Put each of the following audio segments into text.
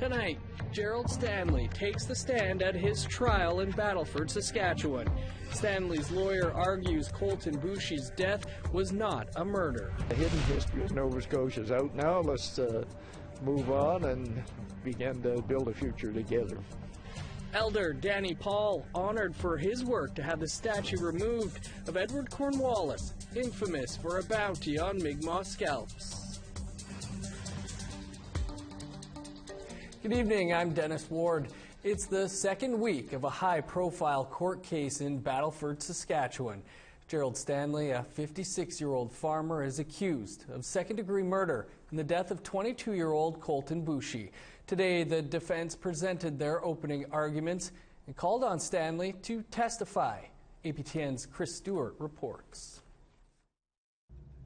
Tonight, Gerald Stanley takes the stand at his trial in Battleford, Saskatchewan. Stanley's lawyer argues Colton Boushie's death was not a murder. The hidden history of Nova Scotia is out now. Let's move on and begin to build a future together. Elder Danny Paul honored for his work to have the statue removed of Edward Cornwallis, infamous for a bounty on Mi'kmaq scalps. Good evening, I'm Dennis Ward. It's the second week of a high-profile court case in Battleford, Saskatchewan. Gerald Stanley, a 56-year-old farmer, is accused of second-degree murder in the death of 22-year-old Colton Boushie. Today, the defense presented their opening arguments and called on Stanley to testify. APTN's Chris Stewart reports.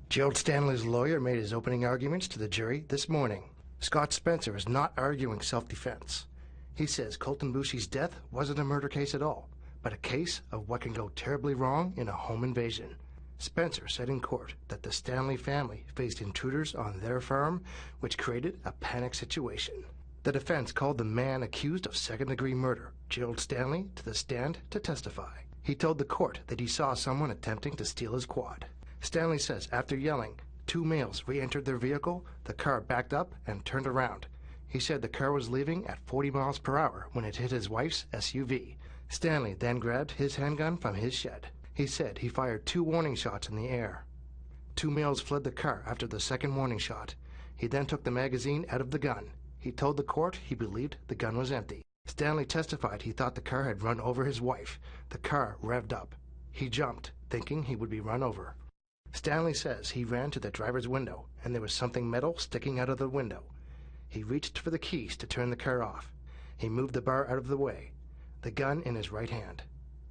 Gerald Stanley's lawyer made his opening arguments to the jury this morning. Scott Spencer is not arguing self-defense. He says Colton Boushie's death wasn't a murder case at all, but a case of what can go terribly wrong in a home invasion. Spencer said in court that the Stanley family faced intruders on their farm, which created a panic situation. The defense called the man accused of second-degree murder, Gerald Stanley, to the stand to testify. He told the court that he saw someone attempting to steal his quad. Stanley says after yelling, two males re-entered their vehicle, the car backed up and turned around. He said the car was leaving at 40 miles per hour when it hit his wife's SUV. Stanley then grabbed his handgun from his shed. He said he fired 2 warning shots in the air. 2 males fled the car after the second warning shot. He then took the magazine out of the gun. He told the court he believed the gun was empty. Stanley testified he thought the car had run over his wife. The car revved up. He jumped, thinking he would be run over. Stanley says he ran to the driver's window and there was something metal sticking out of the window. He reached for the keys to turn the car off. He moved the bar out of the way, the gun in his right hand.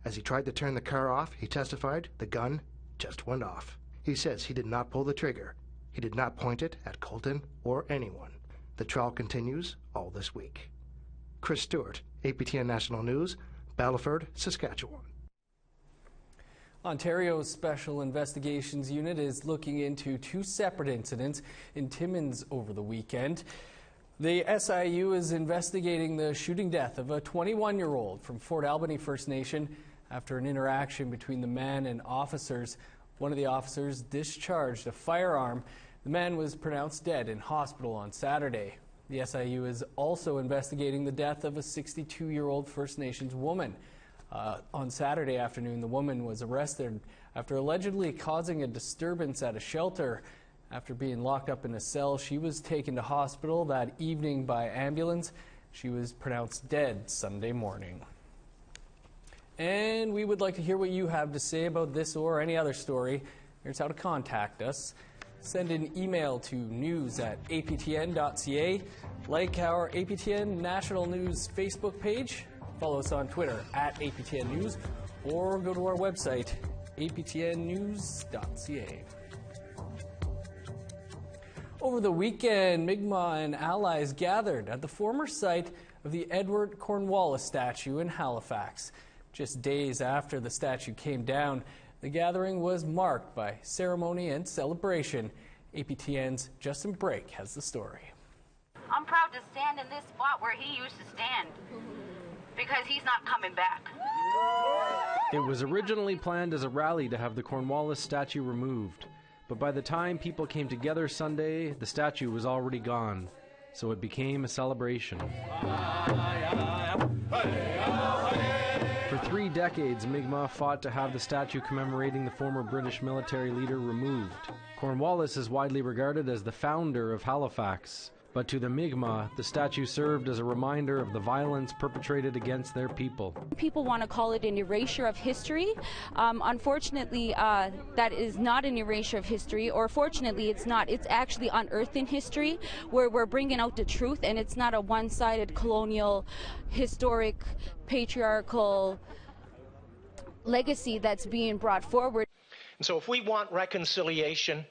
As he tried to turn the car off, he testified the gun just went off. He says he did not pull the trigger. He did not point it at Colton or anyone. The trial continues all this week. Chris Stewart, APTN National News, Battleford, Saskatchewan. Ontario's Special Investigations Unit is looking into 2 separate incidents in Timmins over the weekend. The SIU is investigating the shooting death of a 21-year-old from Fort Albany First Nation after an interaction between the man and officers. One of the officers discharged a firearm. The man was pronounced dead in hospital on Saturday. The SIU is also investigating the death of a 62-year-old First Nations woman. On Saturday afternoon, the woman was arrested after allegedly causing a disturbance at a shelter. After being locked up in a cell, she was taken to hospital that evening by ambulance. She was pronounced dead Sunday morning. And we would like to hear what you have to say about this or any other story. Here's how to contact us. Send an email to news@aptn.ca. Like our APTN National News Facebook page. Follow us on Twitter @APTN News, or go to our website, aptnnews.ca. Over the weekend, Mi'kmaq and allies gathered at the former site of the Edward Cornwallis statue in Halifax. Just days after the statue came down, the gathering was marked by ceremony and celebration. APTN's Justin Brake has the story. I'm proud to stand in this spot where he used to stand, because he's not coming back. It was originally planned as a rally to have the Cornwallis statue removed, but by the time people came together Sunday, the statue was already gone, so it became a celebration. For 3 decades, Mi'kmaq fought to have the statue commemorating the former British military leader removed. Cornwallis is widely regarded as the founder of Halifax, but to the Mi'kmaq, the statue served as a reminder of the violence perpetrated against their people. People want to call it an erasure of history. Unfortunately, that is not an erasure of history, or fortunately it's not. It's actually unearthing history, where we're bringing out the truth, and it's not a one-sided colonial, historic, patriarchal legacy that's being brought forward. And so if we want reconciliation,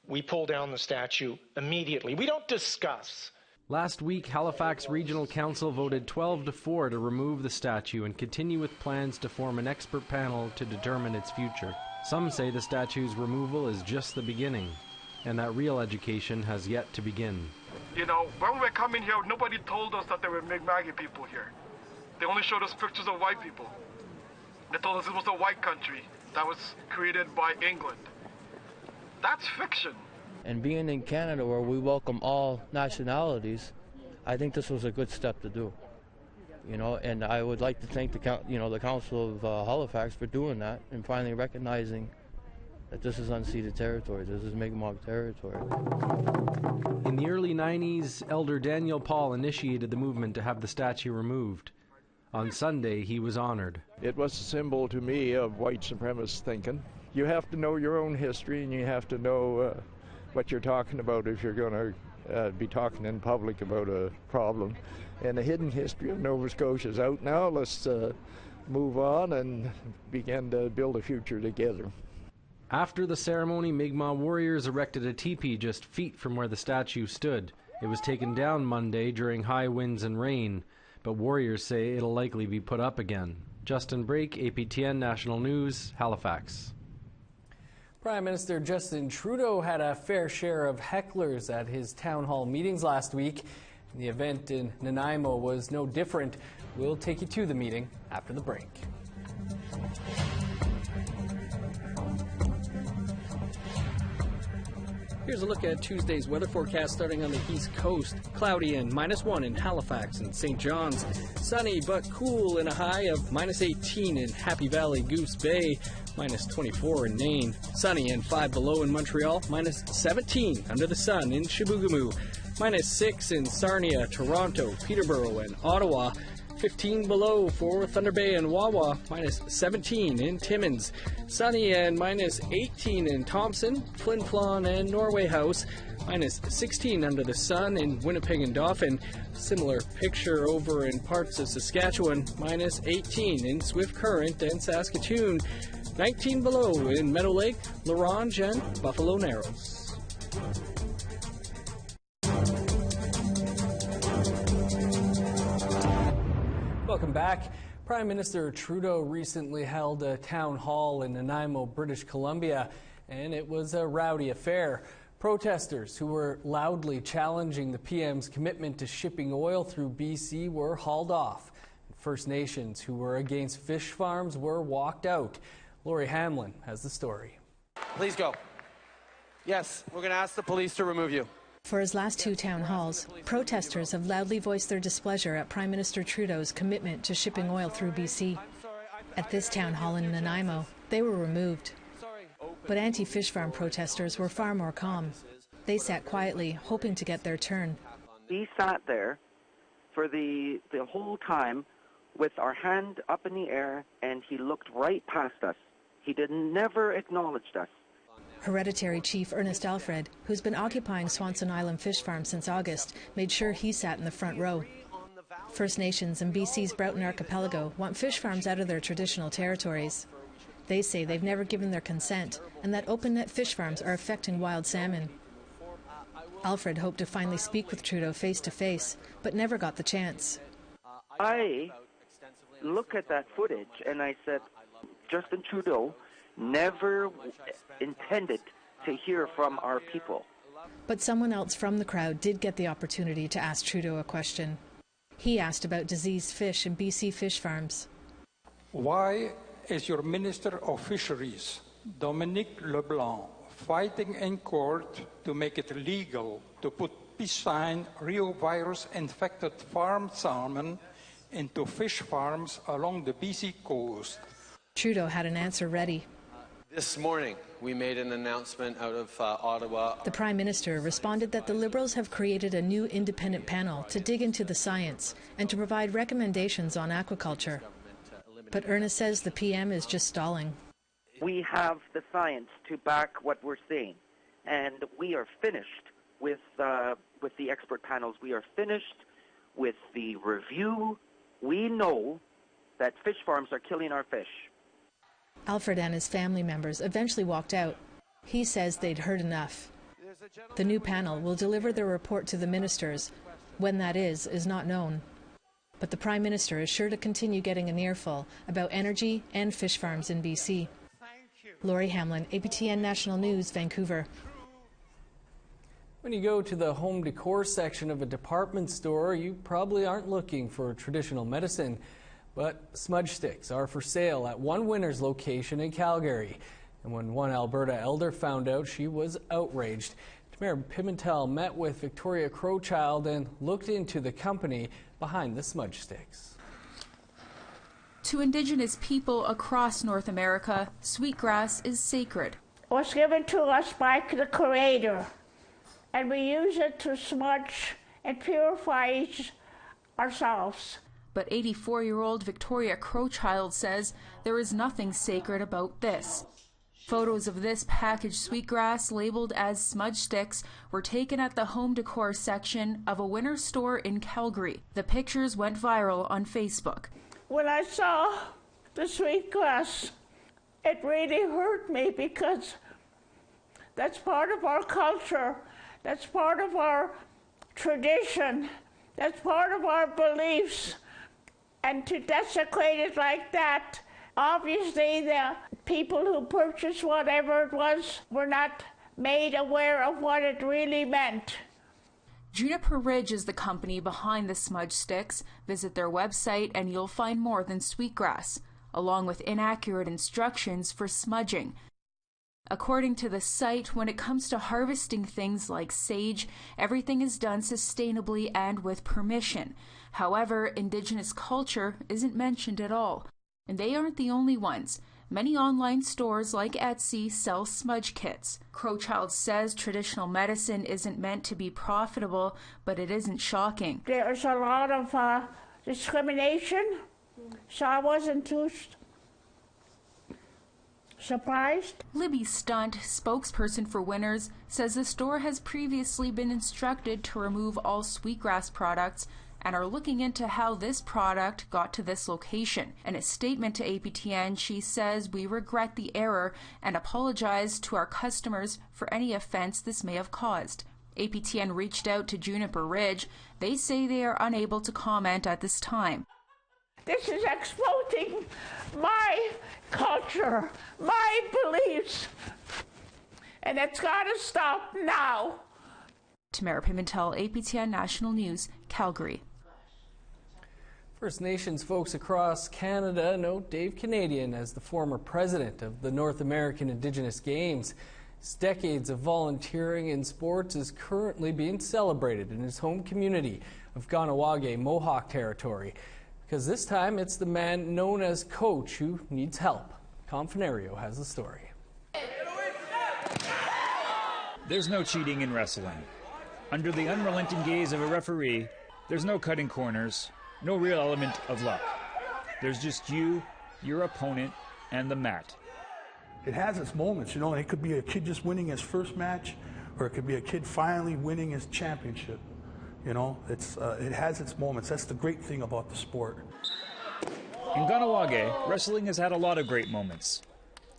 we pull down the statue immediately. We don't discuss. Last week, Halifax Regional Council voted 12-4 to remove the statue and continue with plans to form an expert panel to determine its future. Some say the statue's removal is just the beginning. and that real education has yet to begin. You know, when we were coming here, nobody told us that there were Mi'kmaq people here. They only showed us pictures of white people. They told us it was a white country that was created by England. That's fiction. And being in Canada where we welcome all nationalities, I think this was a good step to do. You know, and I would like to thank the Council of Halifax for doing that and finally recognizing that this is unceded territory. This is Mi'kmaq territory. In the early 90s, Elder Daniel Paul initiated the movement to have the statue removed. On Sunday, he was honored. It was a symbol to me of white supremacist thinking. You have to know your own history, and you have to know what you're talking about if you're going to be talking in public about a problem. And the hidden history of Nova Scotia is out now. Let's move on and begin to build a future together. After the ceremony, Mi'kmaq warriors erected a teepee just feet from where the statue stood. It was taken down Monday during high winds and rain, but warriors say it'll likely be put up again. Justin Brake, APTN National News, Halifax. Prime Minister Justin Trudeau had a fair share of hecklers at his town hall meetings last week. The event in Nanaimo was no different. We'll take you to the meeting after the break. Here's a look at Tuesday's weather forecast starting on the east coast. Cloudy and -1 in Halifax and St. John's. Sunny but cool in a high of -18 in Happy Valley, Goose Bay. -24 in Nain. Sunny and 5 below in Montreal. -17 under the sun in Chibougamau. -6 in Sarnia, Toronto, Peterborough, and Ottawa. 15 below for Thunder Bay and Wawa, -17 in Timmins. Sunny and -18 in Thompson, Flin Flon, and Norway House. -16 under the sun in Winnipeg and Dauphin. Similar picture over in parts of Saskatchewan. -18 in Swift Current and Saskatoon. 19 below in Meadow Lake, La Ronge, and Buffalo Narrows. Welcome back. Prime Minister Trudeau recently held a town hall in Nanaimo, British Columbia, and it was a rowdy affair. Protesters who were loudly challenging the PM's commitment to shipping oil through BC were hauled off. First Nations who were against fish farms were walked out. Lori Hamlin has the story. Please go. Yes, we're going to ask the police to remove you. For his last two town halls, protesters have loudly voiced their displeasure at Prime Minister Trudeau's commitment to shipping oil through BC. At this town hall in Nanaimo, they were removed. But anti-fish farm protesters were far more calm. They sat quietly, hoping to get their turn. We sat there for the whole time with our hand up in the air, and he looked right past us. He never acknowledged us. Hereditary Chief Ernest Alfred, who's been occupying Swanson Island Fish Farm since August, made sure he sat in the front row. First Nations and BC's Broughton Archipelago want fish farms out of their traditional territories. They say they've never given their consent and that open-net fish farms are affecting wild salmon. Alfred hoped to finally speak with Trudeau face-to-face, but never got the chance. I look at that footage and I said, Justin Trudeau never intended to hear from our people. But someone else from the crowd did get the opportunity to ask Trudeau a question. He asked about diseased fish in BC fish farms. Why is your Minister of Fisheries, Dominique Leblanc, fighting in court to make it legal to put piscine reovirus-infected farmed salmon into fish farms along the BC coast? Trudeau had an answer ready. This morning, we made an announcement out of Ottawa. The Prime Minister responded that the Liberals have created a new independent panel to dig into the science and to provide recommendations on aquaculture. But Ernest says the PM is just stalling. We have the science to back what we're saying, and we are finished with the expert panels. We are finished with the review. We know that fish farms are killing our fish. Alfred and his family members eventually walked out. He says they'd heard enough. The new panel will deliver their report to the ministers. When that is not known. But the Prime Minister is sure to continue getting an earful about energy and fish farms in BC. Lori Hamlin, APTN National News, Vancouver. When you go to the home decor section of a department store, you probably aren't looking for traditional medicine, but smudge sticks are for sale at one Winners location in Calgary. And when one Alberta elder found out, she was outraged. Mayor Pimentel met with Victoria Crowchild and looked into the company behind the smudge sticks. To Indigenous people across North America, Sweetgrass is sacred. It was given to us by the Creator, and we use it to smudge and purify ourselves. But 84-year-old Victoria Crowchild says there is nothing sacred about this. Photos of this packaged sweetgrass labeled as smudge sticks were taken at the home decor section of a Winners store in Calgary. The pictures went viral on Facebook. When I saw the sweetgrass, it really hurt me because that's part of our culture, that's part of our tradition, that's part of our beliefs. And to desecrate it like that, obviously the people who purchased whatever it was were not made aware of what it really meant. Juniper Ridge is the company behind the smudge sticks. Visit their website and you'll find more than sweetgrass, along with inaccurate instructions for smudging. According to the site, when it comes to harvesting things like sage, everything is done sustainably and with permission. However, Indigenous culture isn't mentioned at all. And they aren't the only ones. Many online stores like Etsy sell smudge kits. Crowchild says traditional medicine isn't meant to be profitable, but it isn't shocking. There's a lot of discrimination, so I wasn't too surprised. Libby Stunt, spokesperson for Winners, says the store has previously been instructed to remove all Sweetgrass products and are looking into how this product got to this location. In a statement to APTN, she says, "We regret the error and apologize to our customers for any offense this may have caused." APTN reached out to Juniper Ridge. They say they are unable to comment at this time. This is exposing my culture, my beliefs, and it's got to stop now. Tamara Pimentel, APTN National News, Calgary. First Nations folks across Canada know Dave Canadian as the former president of the North American Indigenous Games. His decades of volunteering in sports is currently being celebrated in his home community of Ganawage, Mohawk Territory. Because this time it's the man known as Coach who needs help. Confinerio has the story. There's no cheating in wrestling. Under the unrelenting gaze of a referee, there's no cutting corners, no real element of luck. There's just you, your opponent, and the mat. It has its moments, you know, and it could be a kid just winning his first match, or it could be a kid finally winning his championship. You know, it has its moments. That's the great thing about the sport. In Ganawage, wrestling has had a lot of great moments,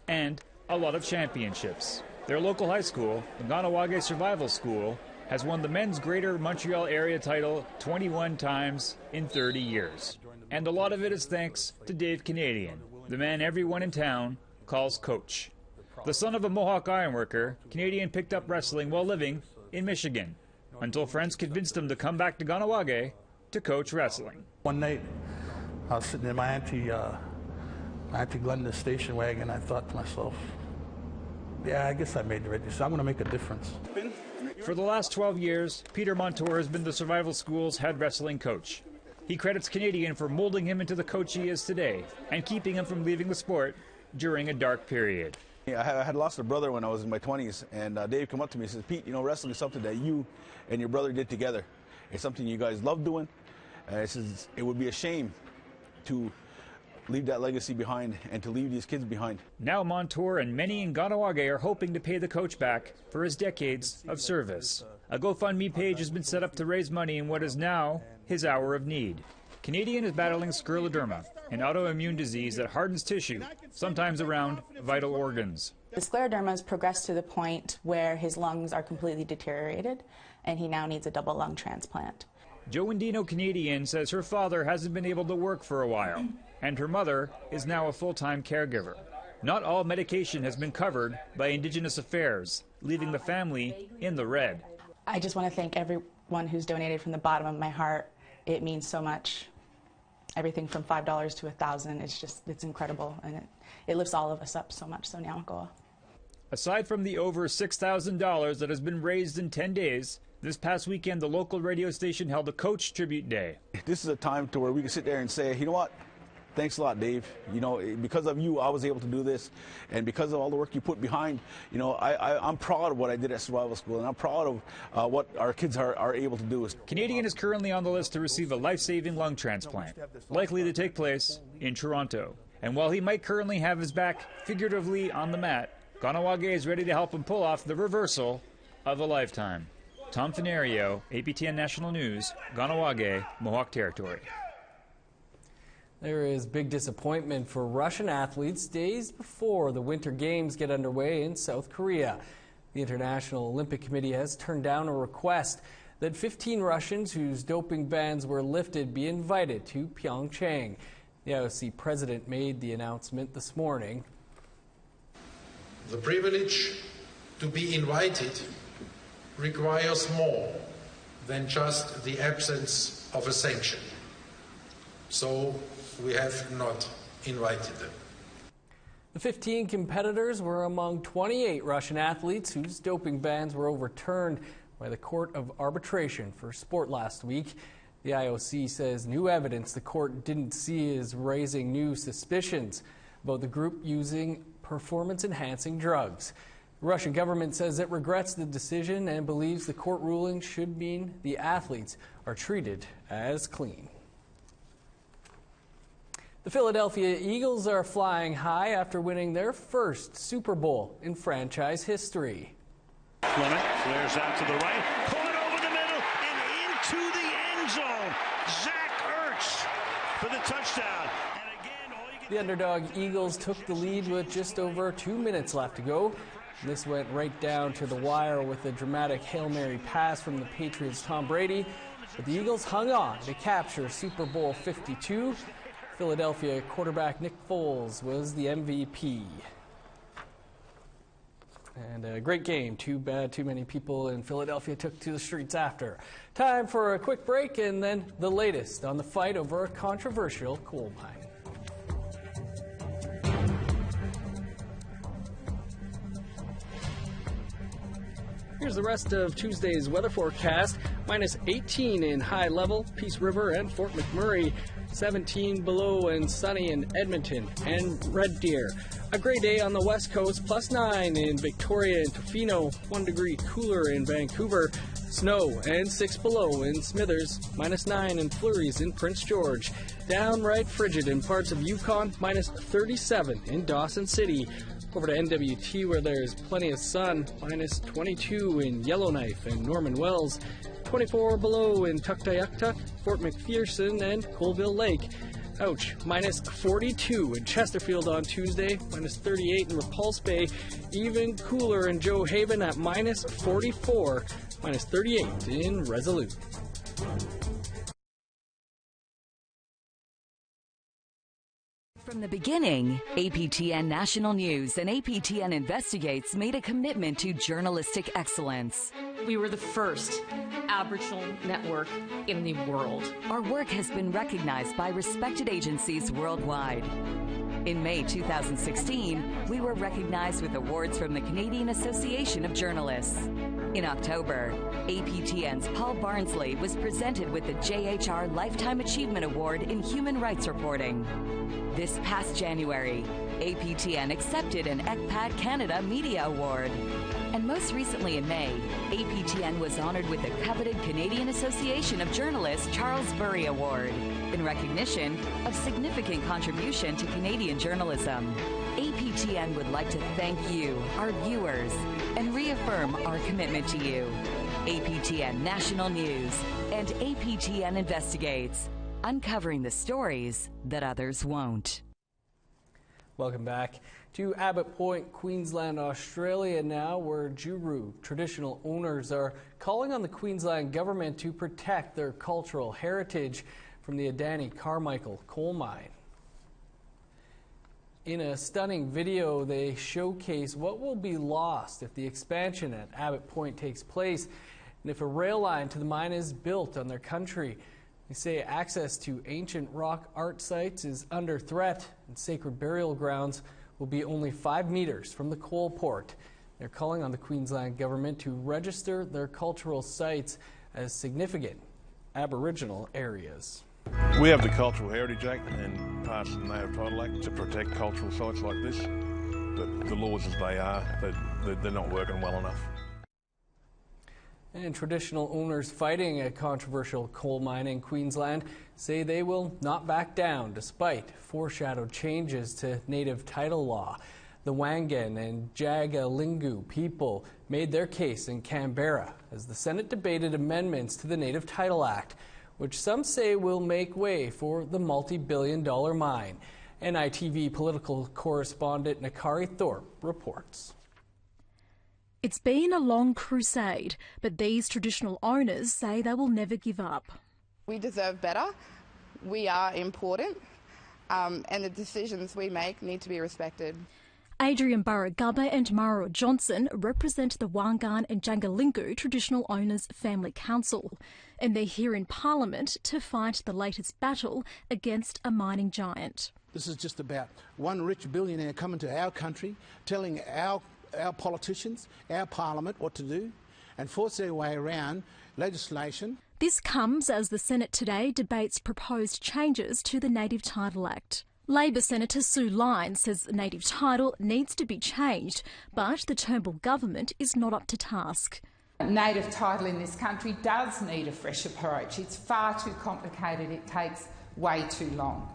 and a lot of championships. Their local high school, the Ganawage Survival School, has won the men's Greater Montreal area title 21 times in 30 years. And a lot of it is thanks to Dave Canadian, the man everyone in town calls Coach. The son of a Mohawk ironworker, Canadian picked up wrestling while living in Michigan, until friends convinced him to come back to Ganawage to coach wrestling. One night, I was sitting in my Auntie Glenda's station wagon. I thought to myself, yeah, I guess I made the right decision. I'm going to make a difference. For the last 12 years, Peter Montour has been the Survival School's head wrestling coach. He credits Canadian for molding him into the coach he is today and keeping him from leaving the sport during a dark period. I had lost a brother when I was in my 20s, and Dave came up to me and says, "Pete, you know, wrestling is something that you and your brother did together. It's something you guys love doing. And it says it would be a shame to leave that legacy behind and to leave these kids behind." Now Montour and many in Ganawage are hoping to pay the coach back for his decades of service. A GoFundMe page has been set up to raise money in what is now his hour of need. Canadian is battling scleroderma, an autoimmune disease that hardens tissue, sometimes around vital organs. The scleroderma has progressed to the point where his lungs are completely deteriorated, and he now needs a double lung transplant. Jo Indino Canadian says her father hasn't been able to work for a while, and her mother is now a full-time caregiver. Not all medication has been covered by Indigenous Affairs, leaving the family in the red. I just want to thank everyone who's donated from the bottom of my heart. It means so much. Everything from $5 to $1,000, it's incredible, and it lifts all of us up so much. So Nyawakoa. Aside from the over $6,000 that has been raised in 10 days, this past weekend the local radio station held a Coach Tribute Day. This is a time to where we can sit there and say, you know what? Thanks a lot, Dave. You know, because of you, I was able to do this, and because of all the work you put behind, you know, I'm proud of what I did at survival school, and I'm proud of what our kids are able to do. Canadian is currently on the list to receive a life-saving lung transplant, likely to take place in Toronto. And while he might currently have his back figuratively on the mat, Ganawage is ready to help him pull off the reversal of a lifetime. Tom Fenario, APTN National News, Ganawage, Mohawk Territory. There is big disappointment for Russian athletes days before the Winter Games get underway in South Korea. The International Olympic Committee has turned down a request that 15 Russians whose doping bans were lifted be invited to Pyeongchang. The IOC president made the announcement this morning. The privilege to be invited requires more than just the absence of a sanction. So we have not invited them. The 15 competitors were among 28 Russian athletes whose doping bans were overturned by the Court of Arbitration for Sport last week. The IOC says new evidence the court didn't see is raising new suspicions about the group using performance-enhancing drugs. The Russian government says it regrets the decision and believes the court ruling should mean the athletes are treated as clean. The Philadelphia Eagles are flying high after winning their first Super Bowl in franchise history. Clement flares out to the right, caught over the middle and into the end zone. Zach Ertz for the touchdown. And again, the underdog Eagles took the lead with just over 2 minutes left to go. This went right down to the wire with a dramatic Hail Mary pass from the Patriots' Tom Brady. But the Eagles hung on to capture Super Bowl 52. Philadelphia quarterback Nick Foles was the MVP. And a great game. Too bad too many people in Philadelphia took to the streets after. Time for a quick break and then the latest on the fight over a controversial coal mine. Here's the rest of Tuesday's weather forecast. Minus 18 in High Level, Peace River, and Fort McMurray. 17 below and sunny in Edmonton and Red Deer. A gray day on the west coast, plus 9 in Victoria and Tofino. 1 degree cooler in Vancouver. Snow and 6 below in Smithers. Minus 9 in flurries in Prince George. Downright frigid in parts of Yukon. Minus 37 in Dawson City. Over to NWT where there's plenty of sun. Minus 22 in Yellowknife and Norman Wells. 24 below in Tuktoyaktuk, Fort McPherson, and Colville Lake. Ouch. Minus 42 in Chesterfield on Tuesday. Minus 38 in Repulse Bay. Even cooler in Joe Haven at minus 44. Minus 38 in Resolute. From the beginning, APTN National News and APTN Investigates made a commitment to journalistic excellence. We were the first Aboriginal network in the world. Our work has been recognized by respected agencies worldwide. In May 2016, we were recognized with awards from the Canadian Association of Journalists. In October, APTN's Paul Barnsley was presented with the JHR Lifetime Achievement Award in Human Rights Reporting. This past January, APTN accepted an ECPAT Canada Media Award. And most recently in May, APTN was honored with the coveted Canadian Association of Journalists Charles Burry Award in recognition of significant contribution to Canadian journalism. APTN would like to thank you, our viewers, and reaffirm our commitment to you. APTN National News and APTN Investigates, uncovering the stories that others won't. Welcome back to Abbott Point, Queensland, Australia now, where Juru traditional owners are calling on the Queensland government to protect their cultural heritage from the Adani Carmichael coal mine. In a stunning video, they showcase what will be lost if the expansion at Abbott Point takes place. And if a rail line to the mine is built on their country, they say access to ancient rock art sites is under threat, and sacred burial grounds will be only 5 meters from the coal port. They're calling on the Queensland government to register their cultural sites as significant Aboriginal areas. We have the Cultural Heritage Act and parts of the Native Title Act to protect cultural sites like this, but the laws as they are, they're not working well enough. And traditional owners fighting a controversial coal mine in Queensland say they will not back down despite foreshadowed changes to native title law. The Wangan and Jagalingou people made their case in Canberra as the Senate debated amendments to the Native Title Act, which some say will make way for the multi-billion-dollar mine. NITV political correspondent Nakari Thorpe reports. It's been a long crusade, but these traditional owners say they will never give up. We deserve better. We are important, and the decisions we make need to be respected. Adrian Burragubba and Mara Johnson represent the Wangan and Jagalingou Traditional Owners Family Council, and they're here in Parliament to fight the latest battle against a mining giant. This is just about one rich billionaire coming to our country, telling our politicians, our parliament what to do, and force their way around legislation. This comes as the Senate today debates proposed changes to the Native Title Act. Labor Senator Sue Lyons says the native title needs to be changed, but the Turnbull government is not up to task. Native title in this country does need a fresh approach. It's far too complicated, it takes way too long.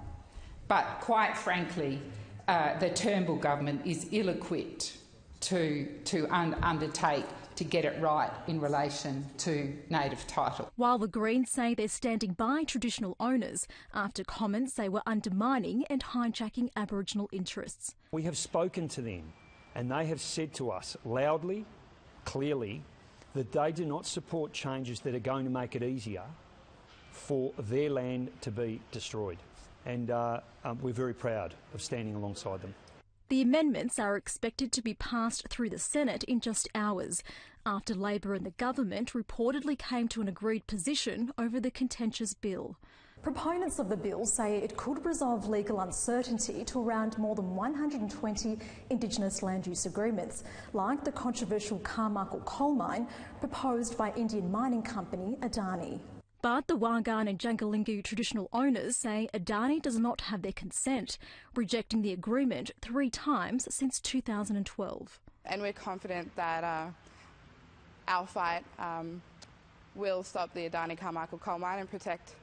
But quite frankly, the Turnbull government is ill-equipped to undertake to get it right in relation to native title. While the Greens say they're standing by traditional owners after comments they were undermining and hijacking Aboriginal interests. We have spoken to them and they have said to us loudly, clearly, that they do not support changes that are going to make it easier for their land to be destroyed. And we're very proud of standing alongside them. The amendments are expected to be passed through the Senate in just hours, after Labor and the government reportedly came to an agreed position over the contentious bill. Proponents of the bill say it could resolve legal uncertainty to around more than 120 Indigenous land use agreements, like the controversial Carmichael coal mine proposed by Indian mining company Adani. But the Wangan and Jagalingou traditional owners say Adani does not have their consent, rejecting the agreement 3 times since 2012. And we're confident that our fight will stop the Adani Carmichael coal mine and protect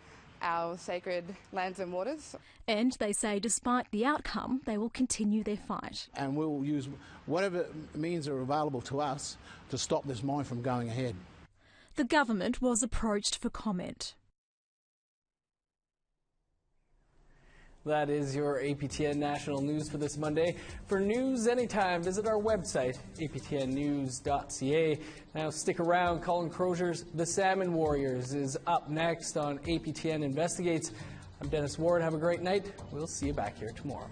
our sacred lands and waters. And they say despite the outcome, they will continue their fight. And we'll use whatever means are available to us to stop this mine from going ahead. The government was approached for comment. That is your APTN National News for this Monday. For news anytime, visit our website, aptnnews.ca. Now stick around. Colin Crozier's The Salmon Warriors is up next on APTN Investigates. I'm Dennis Ward. Have a great night. We'll see you back here tomorrow.